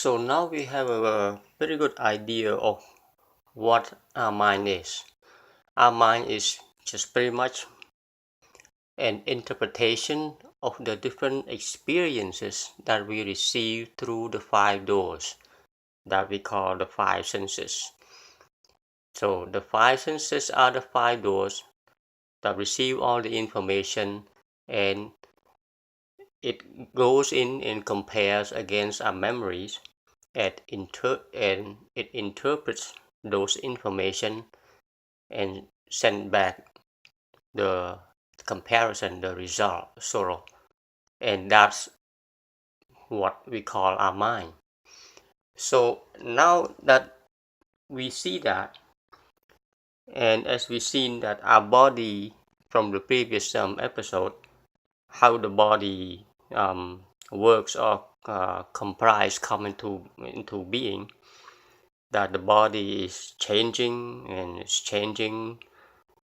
So now we have a very good idea of what our mind is. Our mind is just pretty much an interpretation of the different experiences that we receive through the five doors that we call the five senses. So the five senses are the five doors that receive all the information, and it goes in and compares against our memories and it interprets those information and send back the comparison, the result, sort. And that's what we call our mind. So now that we see that, and as we've seen that our body from the previous episode, how the body works or come into being, that the body is changing and it's changing.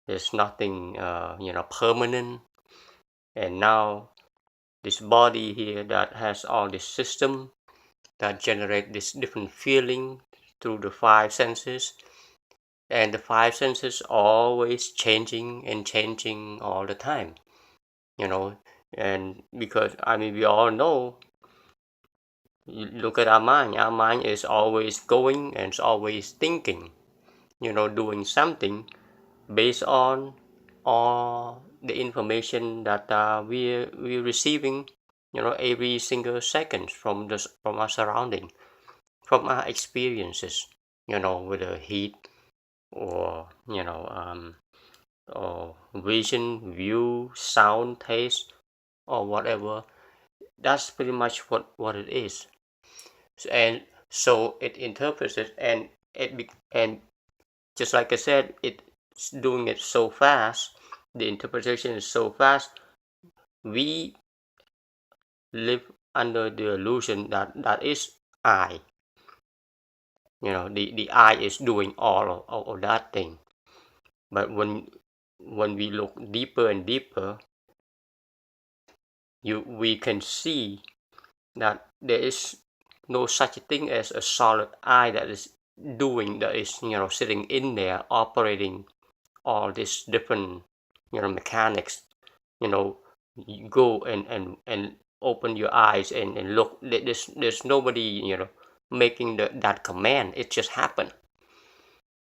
There's nothing permanent. And now this body here that has all this system that generate this different feeling through the five senses, and the five senses always changing and changing all the time, and because we all know, you look at our mind is always going and it's always thinking, doing something based on all the information that we're receiving, every single second from our surrounding, from our experiences, with the heat or or vision, view, sound, taste, or whatever. That's pretty much what it is. And so it interprets it, and just like I said, it's doing it so fast. The interpretation is so fast. We live under the illusion that is I. The I is doing all of that thing. But when we look deeper and deeper, we can see that there is no such thing as a solid I that is sitting in there operating all these different mechanics. You go and open your eyes and look. There's nobody making that command. It just happened,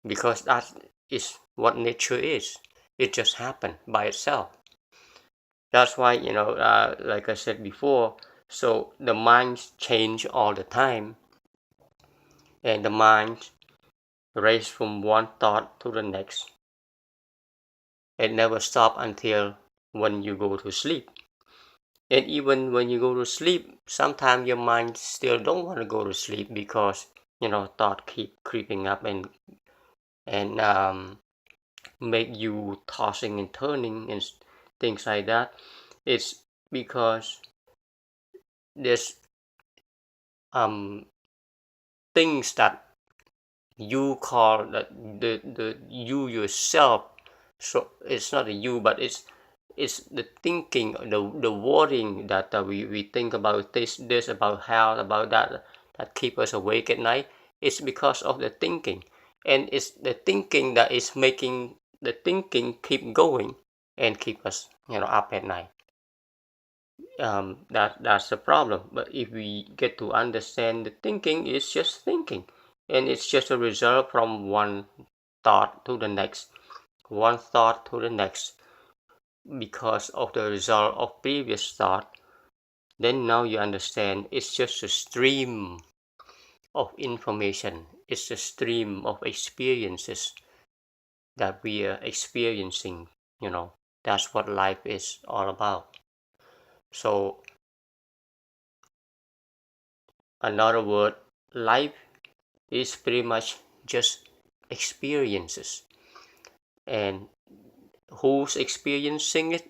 because that is what nature is. It just happened by itself. That's why, like I said before, so the minds change all the time, and the mind race from one thought to the next. It never stops until when you go to sleep. And even when you go to sleep, sometimes your mind still don't want to go to sleep, because thought keep creeping up and make you tossing and turning and things like that. It's because there's things that you call that the you yourself. So it's not a you, but it's the thinking, the worrying that we think about this about health, about that keep us awake at night. It's because of the thinking, and it's the thinking that is making the thinking keep going and keep us up at night. That's the problem. But if we get to understand the thinking is just thinking, and it's just a result from one thought to the next, one thought to the next, because of the result of previous thought, then now you understand it's just a stream of information. It's a stream of experiences that we are experiencing. That's what life is all about. So another word, life is pretty much just experiences. And who's experiencing it?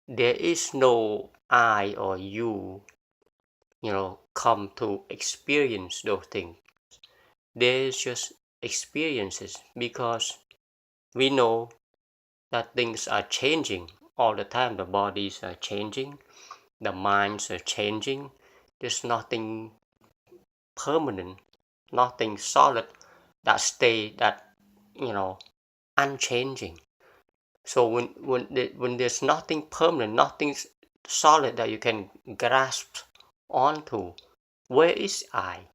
There is no I or you, come to experience those things. There's just experiences, because we know that things are changing all the time. The bodies are changing, the minds are changing. There's nothing permanent, nothing solid that stay that unchanging. So when there's nothing permanent, nothing solid that you can grasp onto, where is I?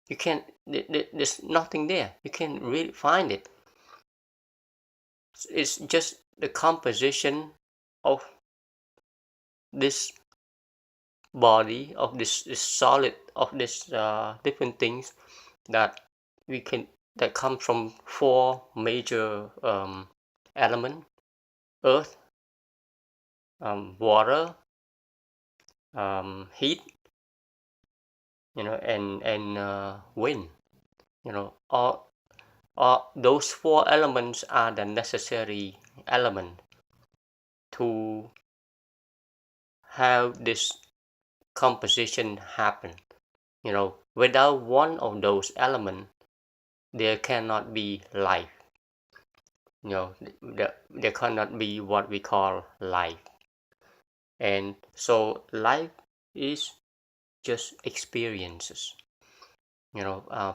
You can't. There's nothing there. You can't really find it. It's just the composition of this body, of this solid, of this different things that we can that come from four major elements: earth, water, heat, and wind. All those four elements are the necessary element to have this composition happen. Without one of those elements, there cannot be life. There cannot be what we call life. And so life is just experiences.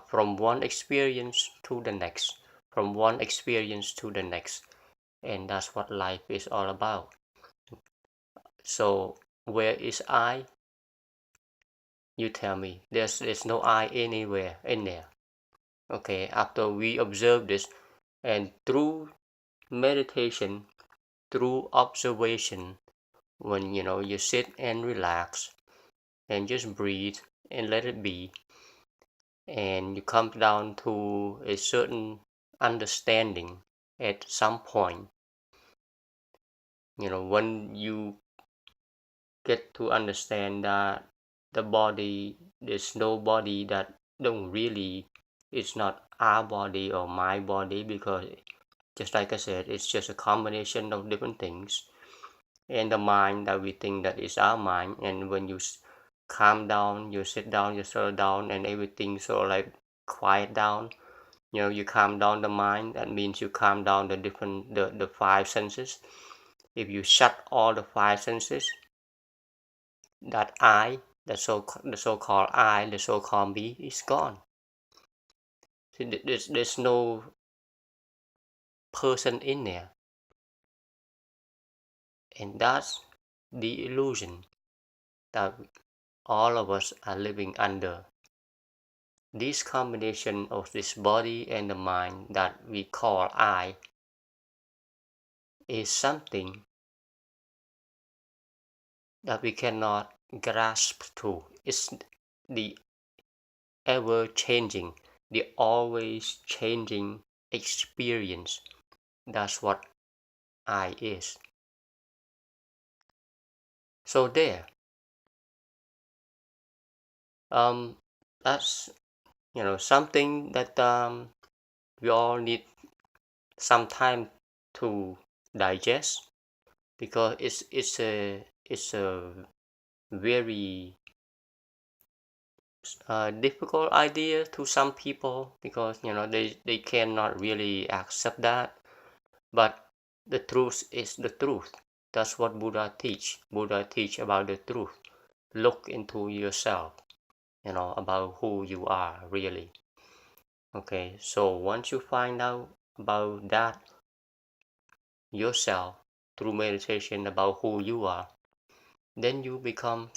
From one experience to the next, from one experience to the next, and that's what life is all about. So where is I? You tell me. There's no I anywhere in there. Okay, after we observe this, and through meditation, through observation, when you sit and relax and just breathe and let it be, and you come down to a certain understanding at some point, when you get to understand that the body, there's no body that don't really, it's not our body or my body, because just like I said, it's just a combination of different things. And the mind that we think that is our mind, and when you calm down, you sit down, you settle down, and everything sort of like quiet down, you calm down the mind. That means you calm down the five senses. If you shut all the five senses, that I, the so-called I, the so-called me, is gone. See, there's no person in there, and that's the illusion that all of us are living under. This combination of this body and the mind that we call I is something that we cannot grasp to. It's the ever changing, the always changing experience. That's what I is. So there. That's something that we all need some time to digest, because it's a very difficult idea to some people, because they cannot really accept that. But the truth is the truth. That's what Buddha teach. Buddha teach about the truth. Look into yourself, about who you are really. Okay, so once you find out about that yourself through meditation, about who you are, then you become,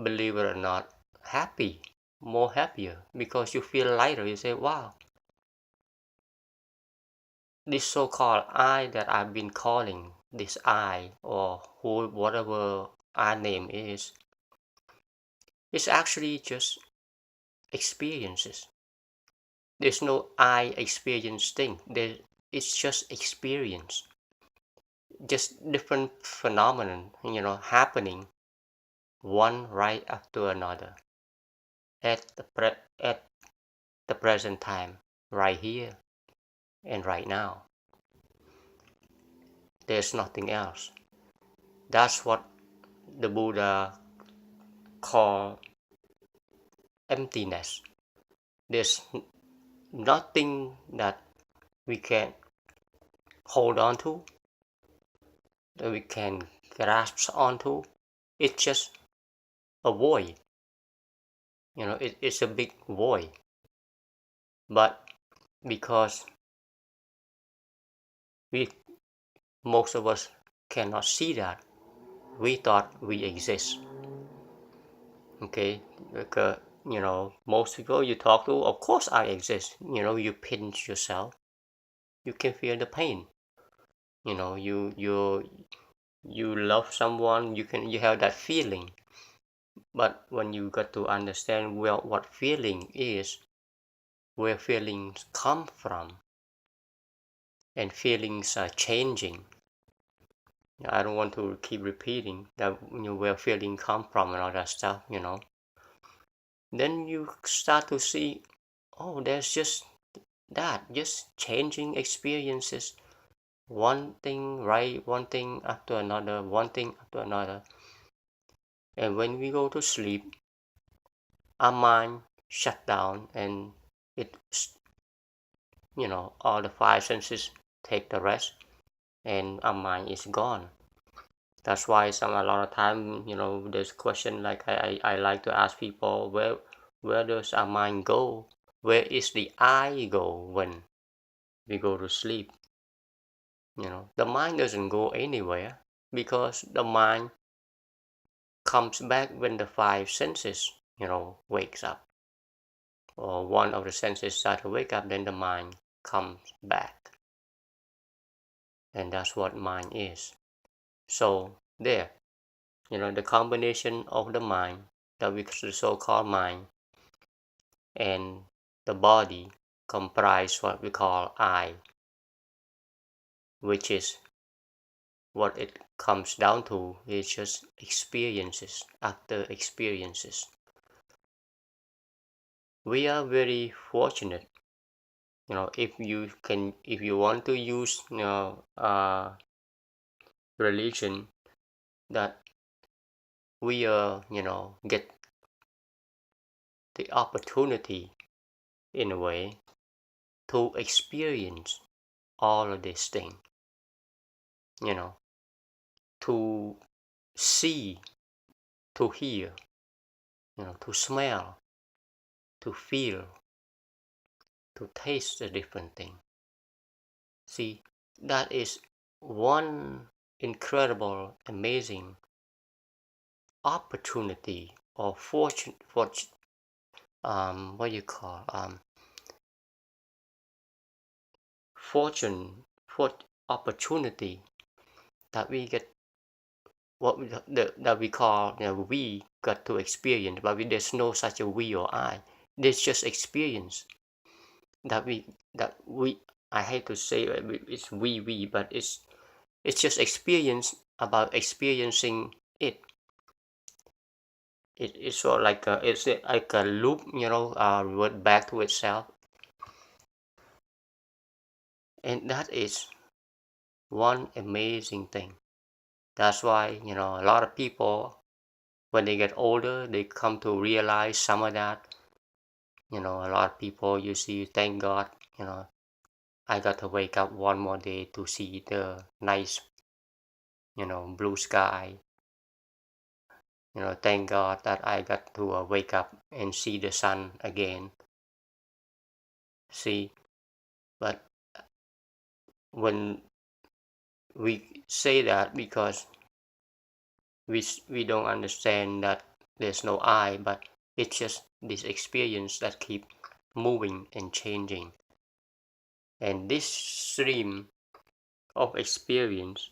believe it or not, happy, more happier, because you feel lighter. You say, wow, this so-called I that I've been calling this I, or who, whatever our name is, it's actually just experiences. There's no I experience thing. It's just experience, just different phenomenon, happening one right after another at the present time, right here and right now. There's nothing else. That's what the Buddha called emptiness. There's nothing that we can hold on to, that we can grasp onto. It's just a void. it's a big void. But because most of us cannot see that, we thought we exist. Okay, because most people you talk to, of course I exist. You pinch yourself, you can feel the pain. You love someone, you have that feeling. But when you got to understand well what feeling is, where feelings come from, and feelings are changing. I don't want to keep repeating that, where feeling come from and all that stuff. Then you start to see, oh, there's just changing experiences, one thing right, one thing after another, one thing after another. And when we go to sleep, our mind shut down, and all the five senses take the rest, and our mind is gone. That's why a lot of time, there's question like I like to ask people, where does our mind go? Where is the I go when we go to sleep? The mind doesn't go anywhere, because the mind comes back when the five senses, wakes up, or one of the senses start to wake up, then the mind comes back. And that's what mind is. So there, the combination of the mind, that we so-called mind, and the body comprise what we call I, which is what it comes down to is just experiences after experiences. We are very fortunate, if you want to use religion, that we get the opportunity in a way to experience all of these things, to see, to hear, to smell, to feel, to taste a different thing. See, that is one incredible, amazing opportunity or fortune, what you call opportunity that we get, that we call, we got to experience. But there's no such a we or I. There's just experience that we I hate to say it's we, but it's just experience about experiencing it. It's sort of like it's like a loop, revert back to itself. And that is one amazing thing. That's why, a lot of people, when they get older, they come to realize some of that. A lot of people, you see, thank God, I got to wake up one more day to see the nice, blue sky. Thank God that I got to wake up and see the sun again. See, but when we say that, because we don't understand that there's no I, but it's just this experience that keep moving and changing. And this stream of experience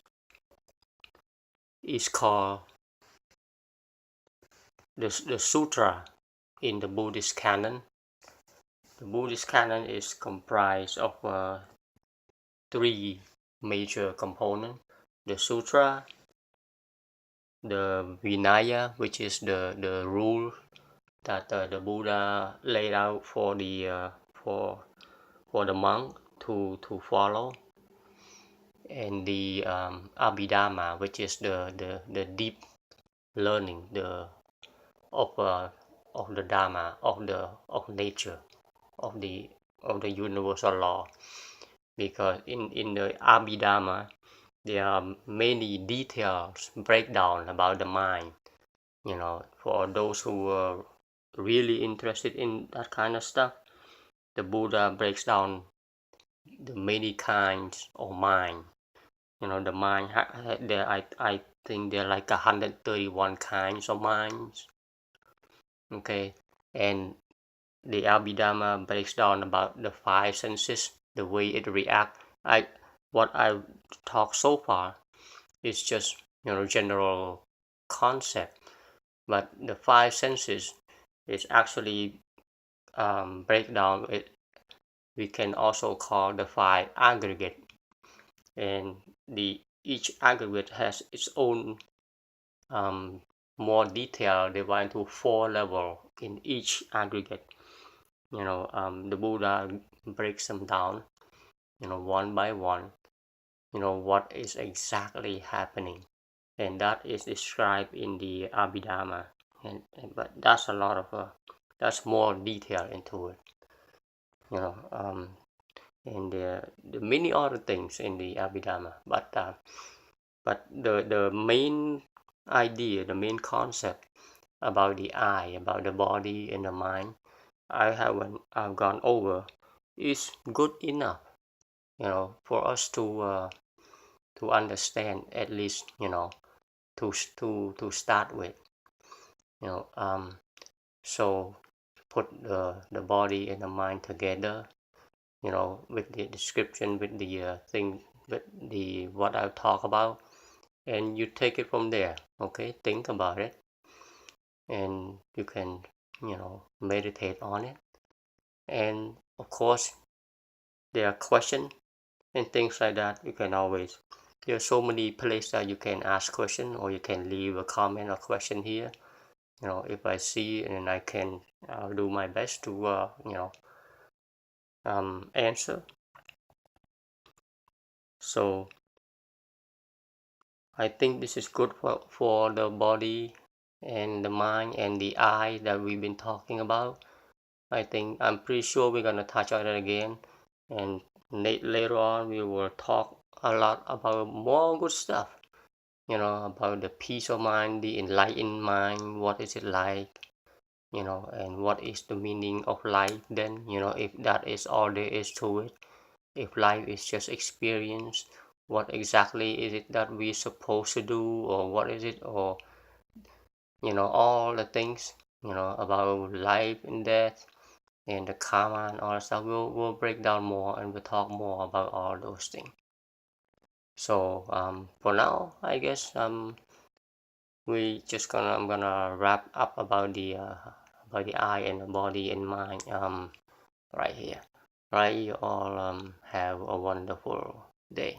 is called the sutra in the Buddhist canon. The Buddhist canon is comprised of three major components: the sutra, the Vinaya, which is the rule that the Buddha laid out for the monk to follow, and the Abhidhamma, which is the deep learning of the Dharma, of nature, of the universal law. Because in the Abhidhamma, there are many details, breakdown about the mind. For those who really interested in that kind of stuff, the Buddha breaks down the many kinds of mind. The mind there, I think there are like 131 kinds of minds. Okay, and the Abhidhamma breaks down about the five senses, the way it reacts. What I talk so far is just general concept, but the five senses is actually breakdown. We can also call the five aggregate, and each aggregate has its own more detail divided into 4 levels in each aggregate. The Buddha breaks them down, one by one, what is exactly happening, and that is described in the Abhidhamma. But that's a lot of that's more detail into it, and the many other things in the Abhidhamma. But the main idea, the main concept about the I, about the body and the mind, I've gone over, is good enough, for us to understand, at least, to start with, so put the body and the mind together, with the description, with the thing, with the what I'll talk about, and you take it from there. Okay, think about it, and you can meditate on it. And of course, there are questions and things like that. You can always, there are so many places that you can ask question, or you can leave a comment or question here. If I see, and I can do my best to answer. So I think this is good for the body and the mind and the I that we've been talking about. I'm pretty sure we're gonna touch on it again, and later on we will talk a lot about more good stuff, about the peace of mind, the enlightened mind, what is it like, and what is the meaning of life then, if that is all there is to it, if life is just experience, what exactly is it that we're supposed to do, or what is it, or all the things, about life and death and the karma and all that stuff. We'll break down more, and we'll talk more about all those things. So for now, I guess I'm gonna wrap up about the eye and the body and mind right here. Right, you all have a wonderful day.